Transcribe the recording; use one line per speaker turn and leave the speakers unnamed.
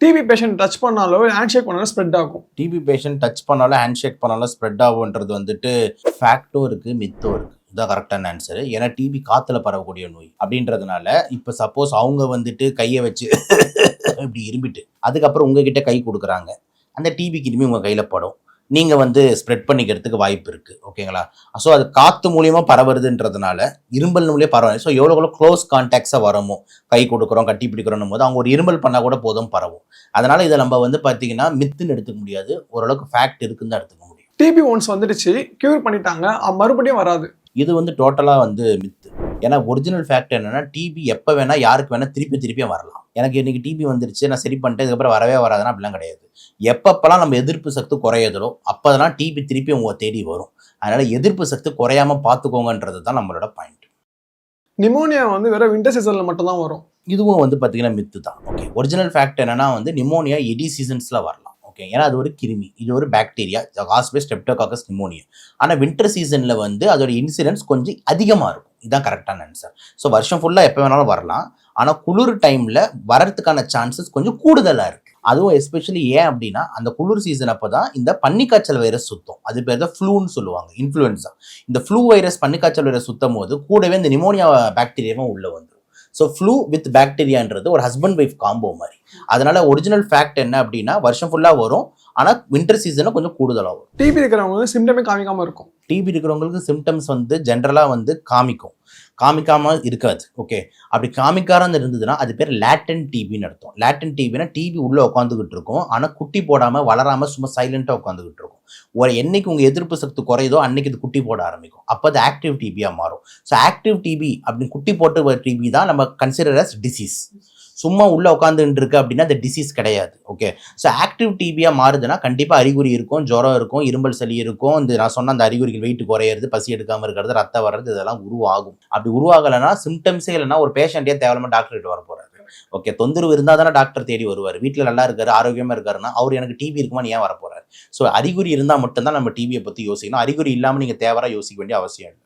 DP patient touch பண்ணாலோ hand shake பண்ணாலும் spread ஆகும்.
டிபி பேஷண்ட் டச் பண்ணாலும் ஹேண்ட் ஷேக் பண்ணாலும் ஸ்ப்ரெட் ஆகுன்றது வந்துட்டு ஃபேக்டோ இருக்குது, மித்தோ இருக்குது. இதுதான் கரெக்டான ஆன்சரு. ஏன்னா டிபி காற்றுல பரவக்கூடிய நோய் அப்படின்றதுனால இப்போ சப்போஸ் அவங்க வந்துட்டு கையை வச்சு இப்படி இரும்பிட்டு அதுக்கப்புறம் உங்ககிட்ட கை கொடுக்குறாங்க, அந்த டிபி கிருமி உங்கள் கையில் படும், நீங்கள் வந்து ஸ்ப்ரெட் பண்ணிக்கிறதுக்கு வாய்ப்பு இருக்குது. ஓகேங்களா? ஸோ அது காற்று மூலியமாக பரவுறதுன்றதுனால இரும்பல் மூலியம் பரவாயில்ல. ஸோ எவ்வளோ க்ளோஸ் கான்டாக்ட்ஸாக வரமோ, கை கொடுக்குறோம் கட்டி பிடிக்கிறோம் போது அவங்க ஒரு இரும்பல் பண்ணால் கூட போதும் பரவும். அதனால் இதை நம்ம வந்து பார்த்தீங்கன்னா மித்துன்னு எடுத்துக்க முடியாது, ஓரளவுக்கு ஃபேக்ட் இருக்குன்னு தான் எடுத்துக்க முடியும்.
டிபி ஒன்ஸ் வந்துடுச்சு, கியூர் பண்ணிட்டாங்க, மறுபடியும் வராது.
இது வந்து டோட்டலாக வந்து மித்து. ஏன்னா ஒரிஜினல் ஃபேக்ட் என்னன்னா டிபி எப்போ வேணால் யாருக்கு வேணால் திருப்பியும் வரலாம். எனக்கு இன்னைக்கு டிபி வந்துருச்சு, நான் சரி பண்ணிட்டு இதுக்கப்புறம் வரவே வராதுன்னா அப்படிலாம் கிடையாது. எப்பப்பெல்லாம் நம்ம எதிர்ப்பு சக்தி குறையுதோ அப்போதெல்லாம் டிபி திருப்பி உங்களை தேடி வரும். அதனால எதிர்ப்பு சக்தி குறையாம பார்த்துக்கோங்கன்றது தான் நம்மளோட பாயிண்ட்.
நிமோனியா வந்து வேற வின்டர் சீசன்ல மட்டும் தான் வரும்.
இதுவும் வந்து பார்த்தீங்கன்னா மித்து தான். ஓகே, ஒரிஜினல் ஃபேக்ட் என்னன்னா வந்து நிமோனியா எடி சீசன்ஸ்ல வரலாம். ஓகே, ஏன்னா அது ஒரு கிருமி, இது ஒரு பாக்டீரியா, காஸ்பே ஸ்ட்ரெப்டோகாக்கஸ் நிமோனியா. ஆனால் வின்டர் சீசன்ல வந்து அதோட இன்சிடென்ஸ் கொஞ்சம் அதிகமாக இருக்கும். இதுதான் கரெக்டான ஆன்சர். ஸோ வருஷம் ஃபுல்லாக எப்போ வேணாலும் வரலாம், ஆனால் குளிர் டைமில் வரதுக்கான சான்சஸ் கொஞ்சம் கூடுதலாக இருக்குது. அதுவும் எஸ்பெஷலி ஏன் அப்படின்னா அந்த குளிர் சீசன் அப்போ தான் இந்த பன்னிக்காய்ச்சல் வைரஸ் சுத்தம். அது பேர் தான் ஃப்ளூன்னு சொல்லுவாங்க, இன்ஃப்ளூயன்ஸா. இந்த ஃப்ளூ வைரஸ் பன்னிக்காய்ச்சல் வைரஸ் சுத்தம் போது கூடவே இந்த நிமோனியா பாக்டீரியாவும் உள்ளே வந்துடும். ஸோ ஃப்ளூ வித் பாக்டீரியான்றது ஒரு ஹஸ்பண்ட் ஒய்ஃப் காம்போ மாதிரி. அதனால ஒரிஜினல் ஃபேக்ட் என்ன அப்படின்னா வருஷம் ஃபுல்லாக வரும், ஆனால் வின்டர் சீசனில் கொஞ்சம் கூடுதலாக வரும்.
டிபி இருக்கிறவங்க சிம்டமே காமிக்காமல் இருக்கும்.
டிபி இருக்கிறவங்களுக்கு சிம்டம்ஸ் வந்து ஜென்ரலாக வந்து காமிக்காமல் இருக்காது. ஓகே, அப்படி காமிக்காமல் இருந்ததுன்னா அது பேர் லேட்டன் டிபின்னு அர்த்தம். லேட்டன் டிபினா டிபி உள்ளே உட்காந்துக்கிட்டு இருக்கும், ஆனால் குட்டி போடாமல் வளராமல் சும்மா சைலண்ட்டாக உட்காந்துக்கிட்டு இருக்கும். ஒரு என்னைக்கு உங்கள் எதிர்ப்பு சக்தி குறையுதோ அன்னைக்கு இது குட்டி போட ஆரம்பிக்கும். அப்போ அது ஆக்டிவ் டிபியாக மாறும். ஸோ ஆக்டிவ் டிபி அப்படின்னு குட்டி போட்டு டிபி தான் நம்ம கன்சிடர் அஸ் டிசீஸ். சும்மா உள்ளே உட்காந்துட்டு இருக்கு அப்படின்னா அது டிசீஸ் கிடையாது. ஓகே, ஸோ ஆக்டிவ் டிபியாக மாறுதுன்னா கண்டிப்பாக அறிகுறி இருக்கும், ஜுரம் இருக்கும், இரும்பல் சளி இருக்கும். இந்த நான் சொன்ன அந்த அறிகுறிகள் வெயிட் குறையிறது, பசி எடுக்காமல் இருக்கிறது, ரத்தம் வர்றது, இதெல்லாம் உருவாகும். அப்படி உருவாகலைன்னா சிம்டம்ஸே இல்லைன்னா ஒரு பேஷண்ட்டே தேவையில்லாம டாக்டர்கிட்ட வர போகிறாரு. ஓகே, தொந்தரவு இருந்தால் தானே டாக்டர் தேடி வருவார். வீட்டில் நல்லா இருக்காரு, ஆரோக்கியமாக இருக்காருன்னா அவர் எனக்கு டிபி இருக்குமான்னு ஏன் வர போகிறார்? ஸோ அறிகுறி இருந்தால் மட்டும்தான் நம்ம டிபியை பற்றி யோசிக்கணும். அறிகுறி இல்லாமல் நீங்கள் தேவையாக யோசிக்க வேண்டிய அவசியம் இல்லை.